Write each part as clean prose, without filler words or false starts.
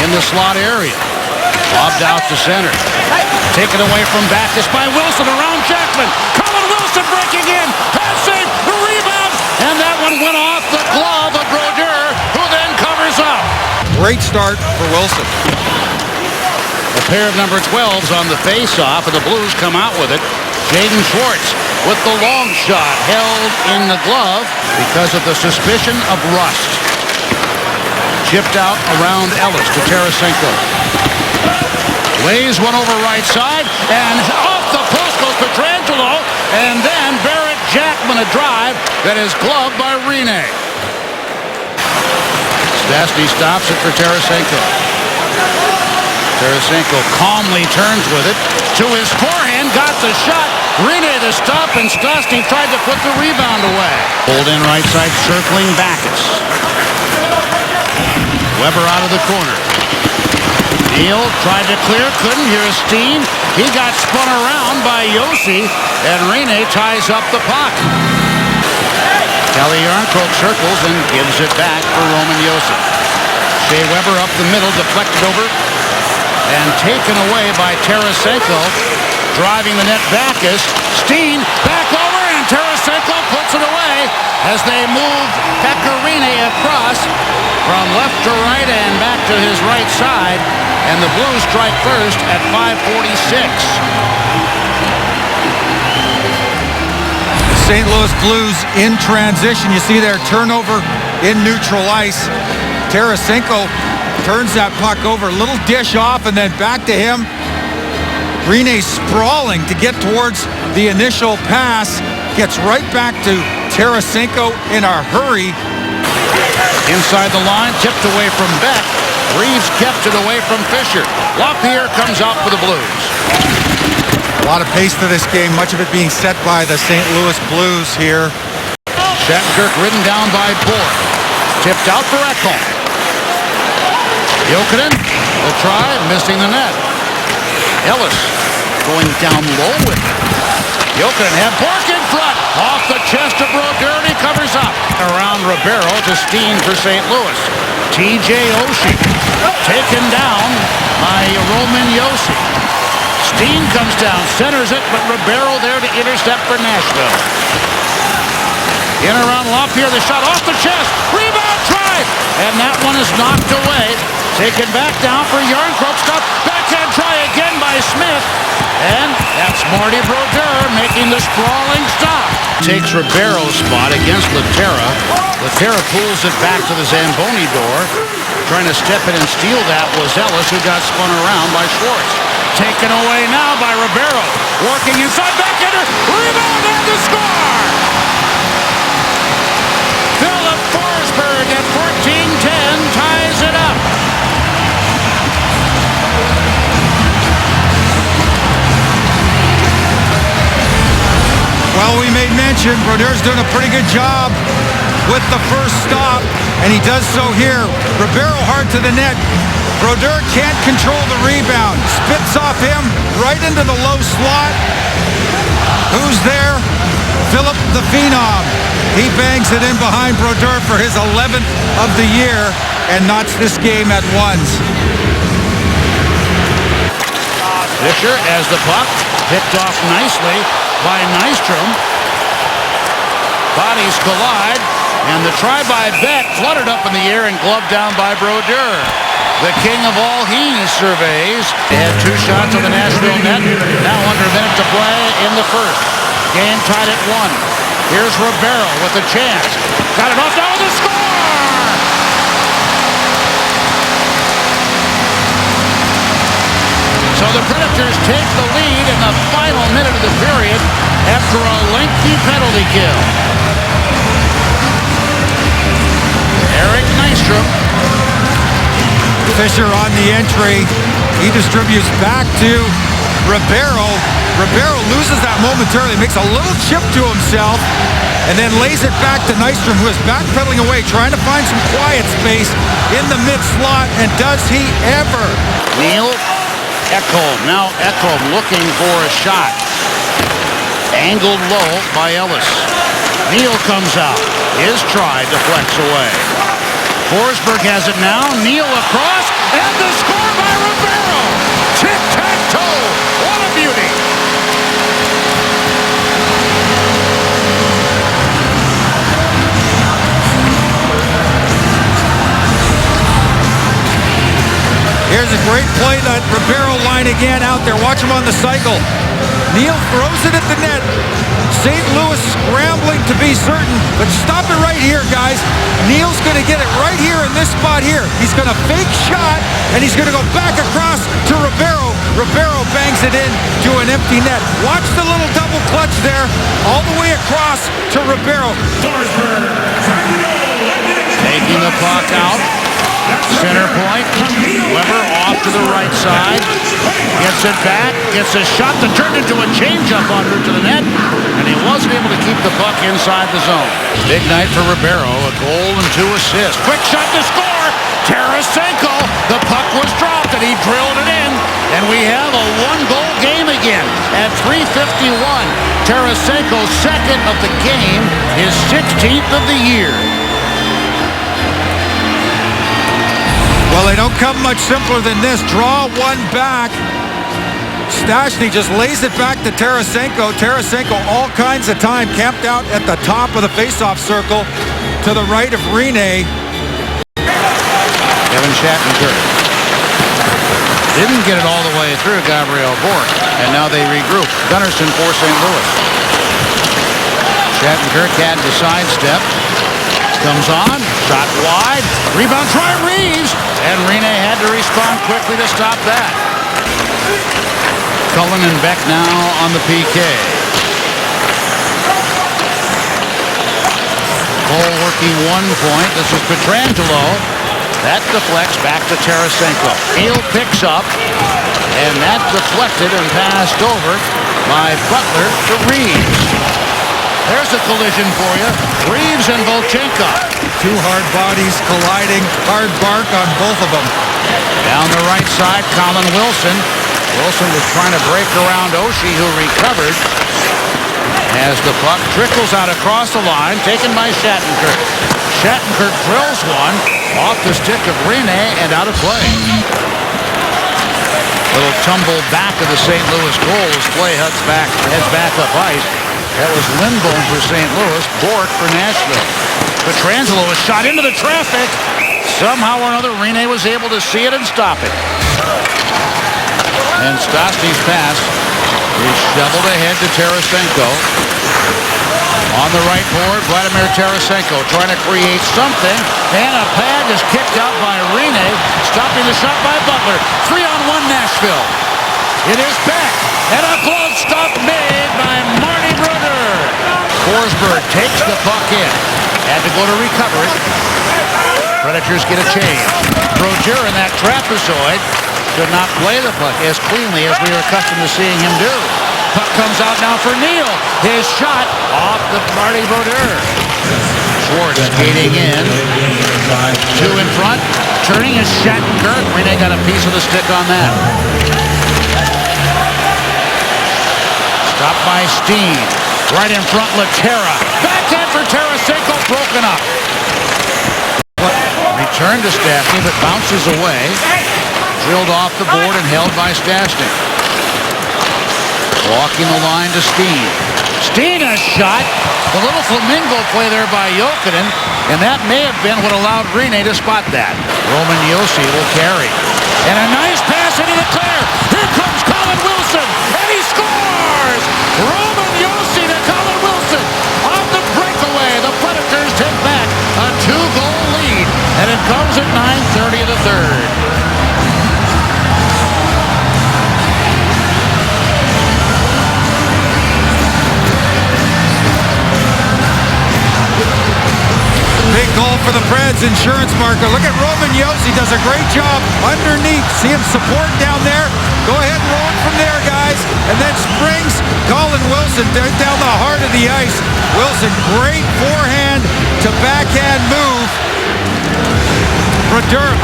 in the slot area. Lobbed out to center. Taken away from Backus by Wilson around Jackman. Colin Wilson breaking in. Pass save. The rebound. And that one went off the glove of Brodeur, who then covers up. Great start for Wilson. A pair of number 12s on the face-off, and the Blues come out with it. Jaden Schwartz with the long shot held in the glove because of the suspicion of rust. Chipped out around Ellis to Tarasenko. Lays one over right side, and off the post goes Pietrangelo, and then Barrett Jackman a drive that is gloved by Rinne. Stastny stops it for Tarasenko. Tarasenko calmly turns with it to his forehand, got the shot. Rinne to stop, and Stastny tried to put the rebound away. Pulled in right side, circling Backus. Weber out of the corner. Neal tried to clear, couldn't. Here's Steen. He got spun around by Josi, and Rinne ties up the puck. Calle Jarnkrok circles and gives it back for Roman Josi. Shea Weber up the middle, deflected over, and taken away by Tarasenko. Driving the net, Backus. Steen back over, and Tarasenko puts it away as they move Pekka Rinne across from left to right and back to his right side. And the Blues strike first at 5:46. St. Louis Blues in transition. You see their turnover in neutral ice. Tarasenko turns that puck over, a little dish off, and then back to him. Rinne sprawling to get towards the initial pass. Gets right back to Tarasenko in a hurry. Inside the line, tipped away from Beck. Reeves kept it away from Fisher. LaPierre comes out for the Blues. A lot of pace to this game, much of it being set by the St. Louis Blues here. Shattenkirk ridden down by Boyd. Tipped out for Ekholm. Jokinen will try, missing the net. Ellis going down low with it. Jokinen had Bork in front. Off the chest of Brodeur, and he covers up. Around Ribeiro to Steen for St. Louis. T.J. Oshie taken down by Roman Josi. Steen comes down, centers it, but Ribeiro there to intercept for Nashville. In around LaPierre, the shot off the chest. Rebound try, and that one is knocked away. Taken back down for Jarnkrok. Stop. Backhand try again by Smith. And that's Marty Brodeur making the sprawling stop. Takes Ribeiro's spot against Laterra. Laterra pulls it back to the Zamboni door. Trying to step in and steal that was Ellis, who got spun around by Schwartz. Taken away now by Ribeiro. Working inside, backhander. Rebound and the score! Philip Forsberg at 14-10 ties it up. Well, we made mention, Brodeur's doing a pretty good job with the first stop, and he does so here. Ribeiro hard to the net. Brodeur can't control the rebound. Spits off him right into the low slot. Who's there? Philip the Phenom. He bangs it in behind Brodeur for his 11th of the year and knots this game at ones. Fisher as the puck picked off nicely by Nystrom. Bodies collide, and the try by Beck fluttered up in the air and gloved down by Brodeur. The king of all he's surveys. They had two shots on the Nashville net. Now under a minute to play in the first. Game tied at 1. Here's Ribeiro with a chance. Got it off now with the score! So the Predators take the lead in the final minute of the period after a lengthy penalty kill. Eric Nystrom. Fisher on the entry. He distributes back to Ribeiro. Ribeiro loses that momentarily, makes a little chip to himself, and then lays it back to Nystrom, who is backpedaling away, trying to find some quiet space in the mid-slot, and does he ever? Neal, Ekholm. Now Ekholm looking for a shot. Angled low by Ellis. Neal comes out. His try deflects away. Forsberg has it now. Neal across, and the Here's a great play, that Ribeiro line again out there. Watch him on the cycle. Neal throws it at the net. St. Louis scrambling to be certain, but stop it right here, guys. Neal's going to get it right here in this spot here. He's going to fake shot, and he's going to go back across to Ribeiro. Ribeiro bangs it in to an empty net. Watch the little double clutch there, all the way across to Ribeiro. Taking the puck out. Center point. Weber off to the right side. Gets it back. Gets a shot that turned into a changeup en route to the net. And he wasn't able to keep the puck inside the zone. Big night for Ribeiro. A goal and 2 assists. Quick shot to score. Tarasenko. The puck was dropped and he drilled it in. And we have a 1-goal game again at 3:51. Tarasenko, second of the game, his 16th of the year. Well, they don't come much simpler than this. Draw one back. Stastny just lays it back to Tarasenko. Tarasenko all kinds of time camped out at the top of the face-off circle to the right of Rinne. Kevin Shattenkirk didn't get it all the way through Gabriel Bourque, and now they regroup. Gunnarsson for St. Louis. Shattenkirk had to sidestep. Comes on, shot wide, rebound try Reeves, and Rinne had to respond quickly to stop that. Cullen and Beck now on the PK. Cole working 1 point. This is Pietrangelo. That deflects back to Tarasenko. Neal picks up, and that deflected and passed over by Butler to Reeves. There's a collision for you. Reeves and Volchenko. 2 hard bodies colliding. Hard bark on both of them. Down the right side, Colin Wilson. Wilson was trying to break around Oshie, who recovered. As the puck trickles out across the line, taken by Shattenkirk. Shattenkirk drills one off the stick of Rinne and out of play. Little tumble back of the St. Louis goal as play heads back up ice. That was Lindholm for St. Louis, Bourque for Nashville. Pietrangelo was shot into the traffic. Somehow or another, Rinne was able to see it and stop it. And Stastny's pass is shoveled ahead to Tarasenko. On the right board, Vladimir Tarasenko trying to create something. And a pad is kicked out by Rinne, stopping the shot by Butler. 3-on-1 Nashville. It is back. And a glove stop made by Marty Brodeur. Forsberg takes the puck in. Had to go to recover it. Predators get a change. Brodeur in that trapezoid could not play the puck as cleanly as we are accustomed to seeing him do. Puck comes out now for Neal. His shot off the Marty Brodeur. Schwartz skating in. 2 in front. Turning is Shattenkirk. Rinne got a piece of the stick on that. Stopped by Steen. Right in front, Laterra. Backhand for Tarasenko, broken up. Return to Stastny, but bounces away. Drilled off the board and held by Stastny. Walking the line to Steen. Steen a shot. The little flamingo play there by Jokinen, and that may have been what allowed Rinne to spot that. Roman Josi will carry. And a nice pass into the clear. Here comes Colin Wilson, and he scores! Roman Josi to Colin Wilson. On the breakaway, the Predators take back a 2-goal lead, and it comes at 9:30 of the third. Big goal for the Preds, insurance marker. Look at Roman Josi, does a great job underneath. See him support down there. Go ahead and roll it from there, guys. And then springs Colin Wilson down the heart of the ice. Wilson, great forehand to backhand move. Brodeur.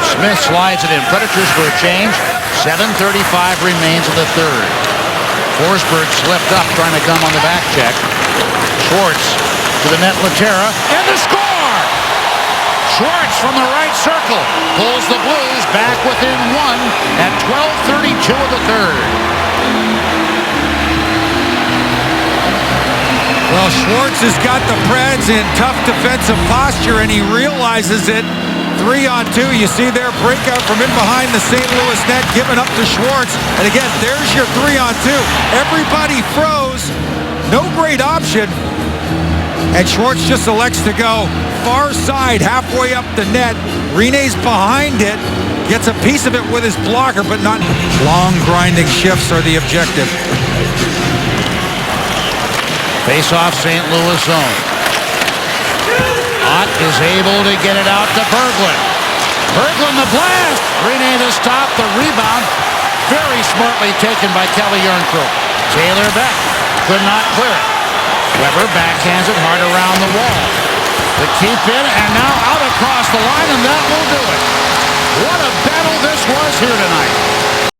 Smith slides it in. Predators for a change. 7:35 remains in the third. Forsberg slipped up, trying to come on the back check. Schwartz to the net, Laterra, and the score! Schwartz from the right circle pulls the Blues back within 1 at 12:32 of the third. Well, Schwartz has got the Preds in tough defensive posture, and he realizes it. 3-on-2. You see there, breakout from in behind the St. Louis net, given up to Schwartz. And again, there's your 3-on-2. Everybody froze. No great option. And Schwartz just elects to go far side, halfway up the net. Rene's behind it. Gets a piece of it with his blocker, but not. Long grinding shifts are the objective. Face-off St. Louis zone. Ott is able to get it out to Berglund. Berglund the blast. Rene to stop the rebound. Very smartly taken by Kelly Järnkrok. Taylor Beck could not clear it. Weber backhands it hard around the wall. The keep in, and now out across the line, and that will do it. What a battle